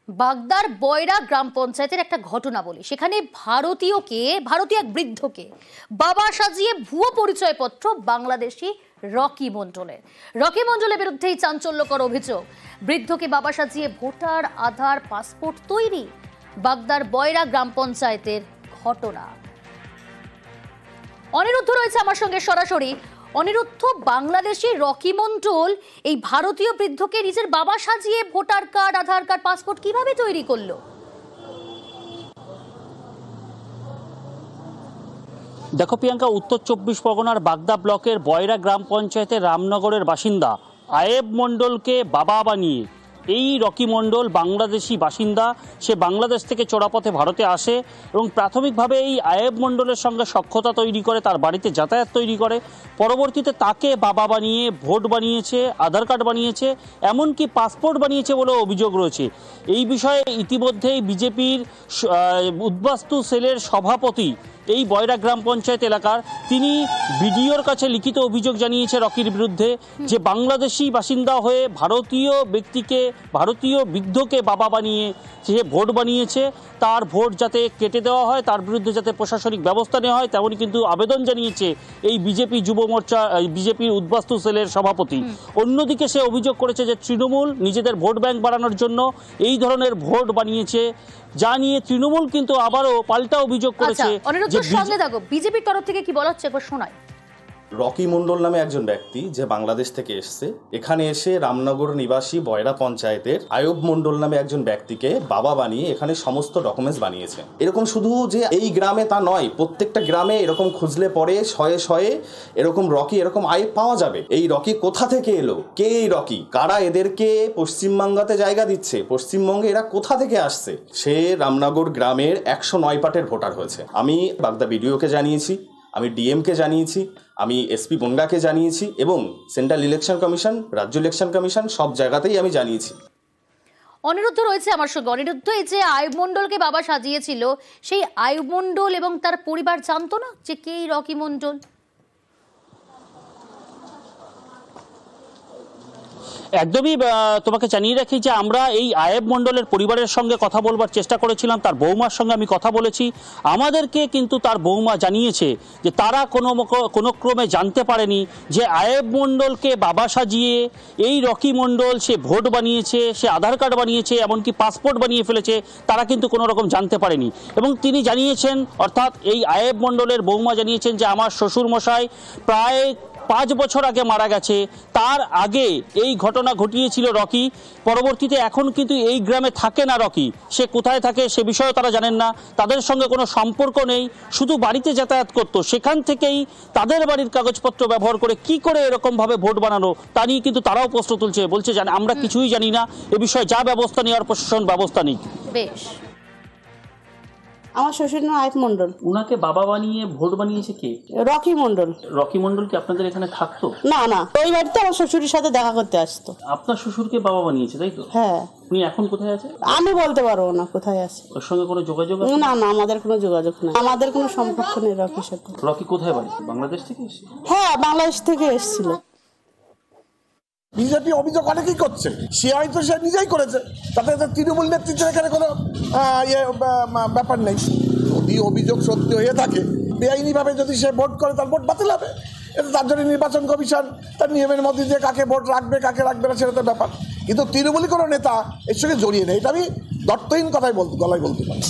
বাগদার বয়রা গ্রাম পঞ্চায়েতের একটা ঘটনা বলি। সেখানে ভারতীয় এক বৃদ্ধকে বাবা সাজিয়ে ভুয়ো পরিচয়পত্র বাংলাদেশি রকি মণ্ডলের বিরুদ্ধেই চাঞ্চল্যকর অভিযোগ। বৃদ্ধকে বাবা সাজিয়ে ভোটার, আধার, পাসপোর্ট তৈরি। বাগদার বয়রা গ্রাম পঞ্চায়েতের ঘটনা। অনিরুদ্ধ রয়েছে আমার সঙ্গে সরাসরি। অনিরুদ্ধ, বাংলাদেশি রকি মণ্ডল এই ভারতীয় বৃদ্ধকে নিজের বাবা সাজিয়ে ভোটার কার্ড, আধার কার্ড, পাসপোর্ট কিভাবে তৈরি করলো? দেখো প্রিয়াঙ্কা, উত্তর 24 পরগনার বাগদা ব্লকের বয়রা গ্রাম পঞ্চায়েতের রামনগরের বাসিন্দা আয়েব মণ্ডলকে বাবা বানিয়ে এই রকি মণ্ডল বাংলাদেশি বাসিন্দা। সে বাংলাদেশ থেকে চোরাপথে ভারতে আসে এবং প্রাথমিকভাবে এই আয়েব মণ্ডলের সঙ্গে সখ্যতা তৈরি করে, তার বাড়িতে যাতায়াত তৈরি করে। পরবর্তীতে তাকে বাবা বানিয়ে ভোট বানিয়েছে, আধার কার্ড বানিয়েছে, এমনকি পাসপোর্ট বানিয়েছে বলে অভিযোগ রয়েছে। এই বিষয়ে ইতিমধ্যেই বিজেপির উদ্বাস্তু সেলের সভাপতি এই বয়রা গ্রাম পঞ্চায়েত এলাকার, তিনি বিডিওর কাছে লিখিত অভিযোগ জানিয়েছে রকির বিরুদ্ধে যে বাংলাদেশি বাসিন্দা হয়ে ভারতীয় ব্যক্তিকে, ভারতীয় বৃদ্ধকে বাবা বানিয়ে সে ভোট বানিয়েছে। তার ভোট যাতে কেটে দেওয়া হয়, তার বিরুদ্ধে যাতে প্রশাসনিক ব্যবস্থা নেওয়া হয়, তেমনই কিন্তু আবেদন জানিয়েছে এই বিজেপি যুব মোর্চা, বিজেপির উদ্বাস্তু সেলের সভাপতি। অন্যদিকে সে অভিযোগ করেছে যে তৃণমূল নিজেদের ভোট ব্যাংক বাড়ানোর জন্য এই ধরনের ভোট বানিয়েছে, যা নিয়ে তৃণমূল কিন্তু আবারও পাল্টা অভিযোগ করেছে। বিজেপির তরফ থেকে কি বলা হচ্ছে একবার শোনাই। রকি মণ্ডল নামে একজন ব্যক্তি যে বাংলাদেশ থেকে এসছে, এখানে এসে রামনগর নিবাসী বয়রা পঞ্চায়েতের আয়ব মণ্ডল নামে একজন ব্যক্তিকে বাবা বানিয়ে এখানে সমস্ত ডকুমেন্টস বানিয়েছে। এরকম শুধু যে এই গ্রামে তা নয়, প্রত্যেকটা গ্রামে এরকম খুঁজলে পরে শয়ে শয়ে এরকম রকি, এরকম আয়েব পাওয়া যাবে। এই রকি কোথা থেকে এলো, কে এই রকি, কারা এদেরকে পশ্চিমবাংলাতে জায়গা দিচ্ছে, পশ্চিমবঙ্গে এরা কোথা থেকে আসছে? সে রামনগর গ্রামের 109 পাটের ভোটার হয়েছে। আমি বাগদা বিডিওকে জানিয়েছি, আমি ডিএমকে জানিয়েছি, আমি এসপি বনগাকে জানিয়েছি এবং সেন্ট্রাল ইলেকশন কমিশন, রাজ্য ইলেকশন কমিশন, সব জায়গাতেই আমি জানিয়েছি। অনিরুদ্ধ রয়েছে আমার সঙ্গে। অনিরুদ্ধ, এই যে আয়ব মণ্ডলকে বাবা সাজিয়েছিল, সেই আয়ব মণ্ডল এবং তার পরিবার জানতো না যে কে এই রকি মণ্ডল? একদমই তোমাকে জানিয়ে রাখি যে আমরা এই আয়েব মণ্ডলের পরিবারের সঙ্গে কথা বলবার চেষ্টা করেছিলাম, তার বৌমার সঙ্গে আমি কথা বলেছি। আমাদেরকে কিন্তু তার বৌমা জানিয়েছে যে তারা কোনো ক্রমে জানতে পারেনি যে আয়েব মণ্ডলকে বাবা সাজিয়ে এই রকি মণ্ডল সে ভোট বানিয়েছে, সে আধার কার্ড বানিয়েছে, এমনকি পাসপোর্ট বানিয়ে ফেলেছে, তারা কিন্তু কোনো রকম জানতে পারেনি। এবং তিনি জানিয়েছেন, অর্থাৎ এই আয়েব মণ্ডলের বৌমা জানিয়েছেন যে আমার শ্বশুরমশাই প্রায় 5 বছর আগে মারা গেছে, তার আগে এই ঘটনা ঘটিয়েছিল রকি। পরবর্তীতে এখন কিন্তু এই গ্রামে থাকে না রকি, সে কোথায় থাকে সে বিষয়ে তারা জানেন না, তাদের সঙ্গে কোনো সম্পর্ক নেই, শুধু বাড়িতে যাতায়াত করত। সেখান থেকেই তাদের বাড়ির কাগজপত্র ব্যবহার করে কি করে এরকমভাবে ভোট বানানো, তা নিয়ে কিন্তু তারাও প্রশ্ন তুলছে, বলছে আমরা কিছুই জানি না, এ বিষয়ে যা ব্যবস্থা নেওয়ার প্রশাসন ব্যবস্থা নিক। বেশ, আমার শ্বশুর নাম আয়েব মণ্ডল। উনাকে বাবা বানিয়ে ভোট বানিয়েছে কে? রকি মণ্ডল। রকি মণ্ডল কি আপনাদের এখানে থাকতো? না না, ওই বাড়িতে আমার শ্বশুরের সাথে দেখা করতে আসতো। আপনার শ্বশুরকে বাবা বানিয়েছে, তাই তো? হ্যাঁ। উনি এখন কোথায় আছে? আমি বলতে পারবো না কোথায় আছে। ওর সঙ্গে কোনো যোগাযোগ আছে? না না, আমাদের কোনো যোগাযোগ নেই, আমাদের কোনো সম্পর্ক নেই রকির সাথে। রকি কোথায় বাড়ি? বাংলাদেশ থেকে এসেছে? হ্যাঁ, বাংলাদেশ থেকে এসেছিল। বিজেপি অভিযোগ অনেকেই করছে, সে হয়তো সে নিজেই করেছে, তাতে তৃণমূল নেতৃত্বের এখানে কোনো ব্যাপার নেই। যদি অভিযোগ সত্যি হয়ে থাকে, বেআইনিভাবে যদি সে ভোট করে, তার ভোট বাতিল হবে। এটা তার জন্য নির্বাচন কমিশন তার নিয়মের মধ্যে দিয়ে কাকে ভোট রাখবে কাকে রাখবে না সেটা তো ব্যাপার। কিন্তু তৃণমূলী কোনো নেতা এর সঙ্গে জড়িয়ে নেই, এটা আমি দর্থহীন কথাই গলায় বলতে পারি।